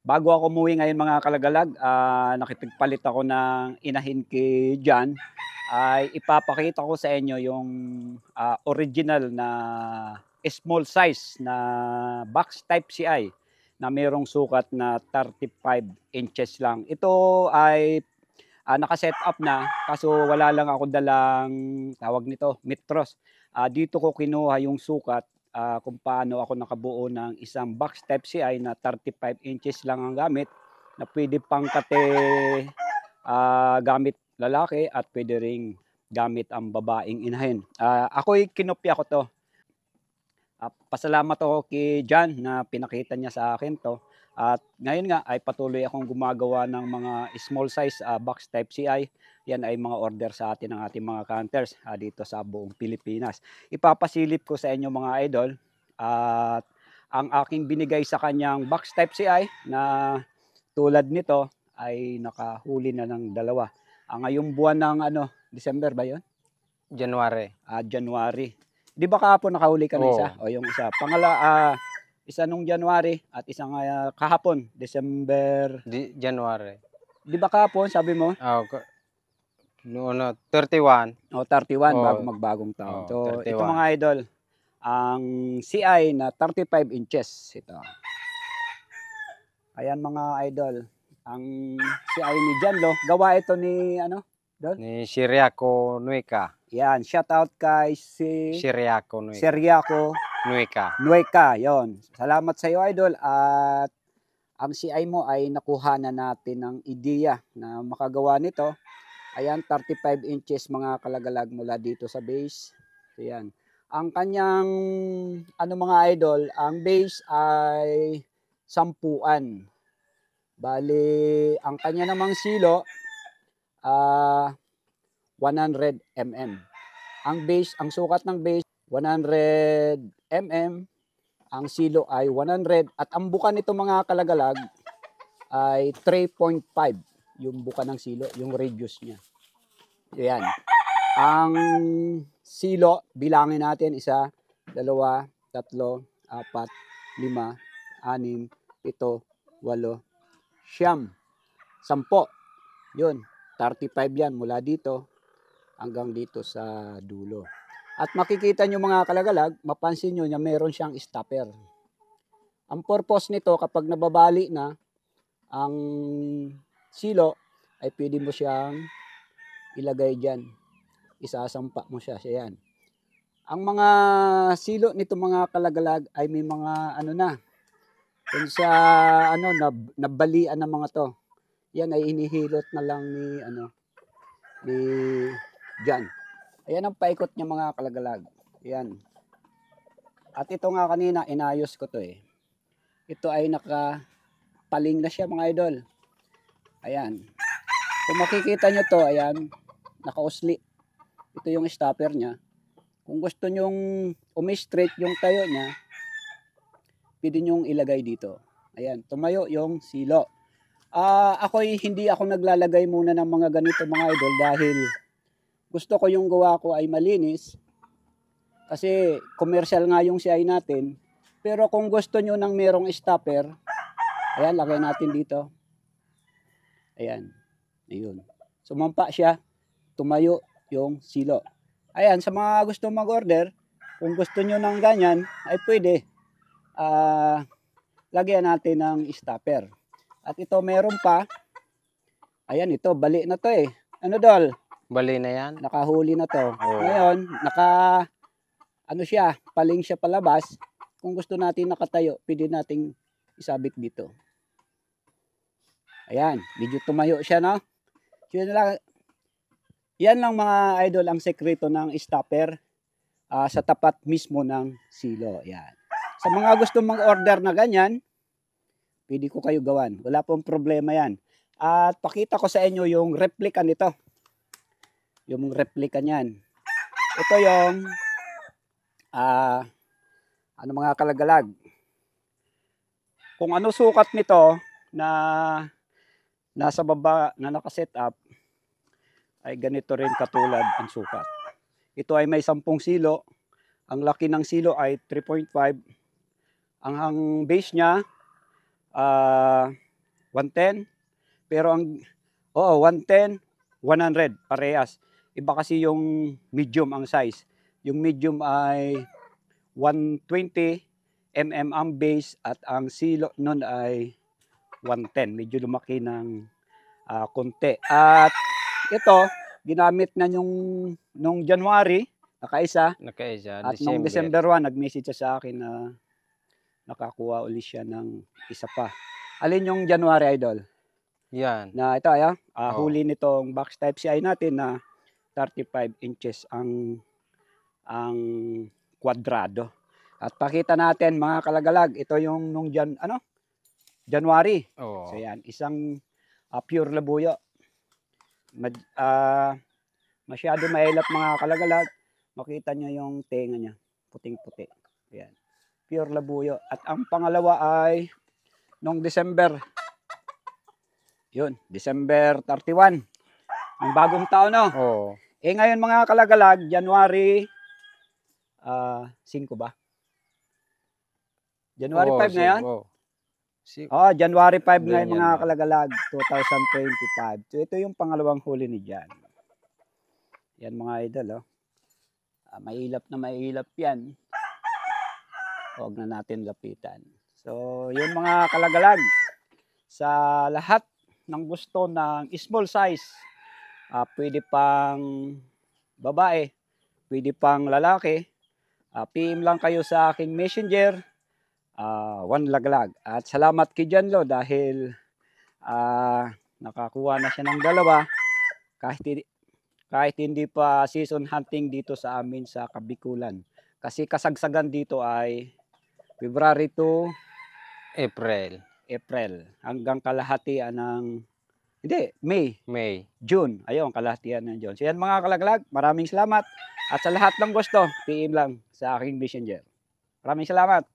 Bago ako umuwi ngayon mga kalagalag, nakipagpalit ako ng inahin kay John, ay ipapakita ko sa inyo yung original na small size na box type CI na mayroong sukat na 35 inches lang. Ito ay naka-set up na kaso wala lang ako dalang tawag nito, metros. Dito ko kinuha yung sukat kung paano ako nakabuo ng isang box type CI na 35 inches lang ang gamit na pwede pangkate gamit lalaki at pwede ring gamit ang babaeng inahin. Ako'y kinopya ko 'to. Pasalamat ako kay John na pinakita niya sa akin 'to at ngayon nga ay patuloy akong gumagawa ng mga small size box type CI. Yan ay mga order sa atin ng ating mga counters dito sa buong Pilipinas. Ipapasilip ko sa inyo mga idol at ang aking binigay sa kanyang box type CI na tulad nito ay nakahuli na ng dalawa. Ngayong buwan ng December ba 'yon? January. January. 'Di ba kahapon nakahuli ka ng isa? Oo. O yung isa. Isa nung January at isang kahapon, December. January. 'Di ba kahapon sabi mo? Noon 31. 31 Oo. bago magbagong taon. So, ito 31. mga idol, ang CI na 35 inches ito. Ayan mga idol, ang CI ni John Lo, gawa ito ni Ni Siriaco Nueca. Yan, shout out kay Siriaco Nueca. Seriaco Nueca, yon. Salamat sa iyo idol at ang CI mo ay nakuha na natin ng ideya na makagawa nito. Ayan, 35 inches mga kalagalag mula dito sa base. Ayan. Ang kanyang mga idol, ang base ay 10. Bali, ang kanya namang silo 100 mm. Ang sukat ng base 100 mm, ang silo ay 100 at ang buka nito mga kalagalag ay 3.5 yung buka ng silo, yung radius niya. Ayan. Ang silo, bilangin natin 1, 2, 3, 4, 5, 6, 7, 8, 9, 10. Yun, 35 yan mula dito hanggang dito sa dulo. At makikita nyo mga kalagalag, mapansin nyo na meron siyang stopper. Ang purpose nito kapag nababali na ang silo, ay pwede mo siyang ilagay dyan. Isasampa mo siya. Yan. Ang mga silo nito mga kalagalag ay may mga kung sa nabalian ng mga to. Yan ay inihilot na lang ni John. Ayan ang paikot niya mga kalagalag. Ayan. At ito nga kanina, inayos ko to eh. Ito ay nakapaling na siya mga idol. Ayan. Kung makikita nyo to, ayan, nakausli. Ito yung stopper niya. Kung gusto nyong umi-straight yung tayo niya, pwede nyong ilagay dito. Ayan, tumayo yung silo. Hindi ako naglalagay muna ng mga ganito mga idol dahil gusto ko yung gawa ko ay malinis. Kasi commercial nga yung CI natin. Pero kung gusto nyo ng merong stopper, ayan, lagay natin dito. Ayan. Ayun. Sumampa siya. Tumayo yung silo. Ayan, sa mga gusto mag-order, kung gusto nyo ng ganyan, ay pwede. Lagyan natin ng stopper. At ito meron pa. Ayan, ito, bali na to eh. Ano Dol? Bali na yan? Nakahuli na to. Oh. Ngayon, paling siya palabas. Kung gusto natin nakatayo, pwede nating isabit dito. Ayan, medyo tumayo siya, no? Yan lang mga idol ang sekreto ng stopper sa tapat mismo ng silo. Ayan. Sa mga gusto mag-order na ganyan, pwede ko kayo gawan. Wala pong problema yan. At pakita ko sa inyo yung replica nito. Yung replica niyan. Ito yung mga kalagalag. Kung ano sukat nito na nasa baba na nakaset up, ay ganito rin katulad ang sukat. Ito ay may 10 silo. Ang laki ng silo ay 3.5. Ang base niya 110. Pero ang, 110, 100, parehas. Iba kasi yung medium ang size. Yung medium ay 120 mm ang base at ang silo nun ay 110. Medyo lumaki ng konti. At ito, ginamit na nung January, nakaisa. Nakaisa, At nung December. December 1, nag-message siya sa akin na nakakuha uli siya ng isa pa. Alin yung January, Idol? Yan. Na ito, Oh. huli nitong box type CI natin na 35 inches ang kwadrado. At pakita natin mga kalagalag, ito yung nung January. Oh. So yan, isang pure labuyo. Masyado mailap mga kalagalag. Makita nyo yung tenga niya, puting-puti. Yan. Pure labuyo. At ang pangalawa ay nung December. Yun, December 31. Ang bagong taon, no? Oh. Ngayon mga kalagalag, January 5 ba? January 5 ngayon? January 5 ngayon mga kalagalag, 2025. So ito yung pangalawang huli ni Jan. Yan mga idol, mailap na mailap yan. Huwag na natin lapitan. So yun mga kalagalag, sa lahat ng gusto ng small size, pwede pang babae, pwede pang lalaki, PM lang kayo sa aking messenger, One Laglag. At salamat kay Janlo dahil nakakuha na siya ng dalawa kahit hindi pa season hunting dito sa amin sa Kabikulan. Kasi kasagsagan dito ay February to April hanggang kalahatian ng May. June. Ayun, kalahatian ng June. So yan mga kalaglag, maraming salamat. At sa lahat ng gusto, PM lang sa aking messenger. Maraming salamat.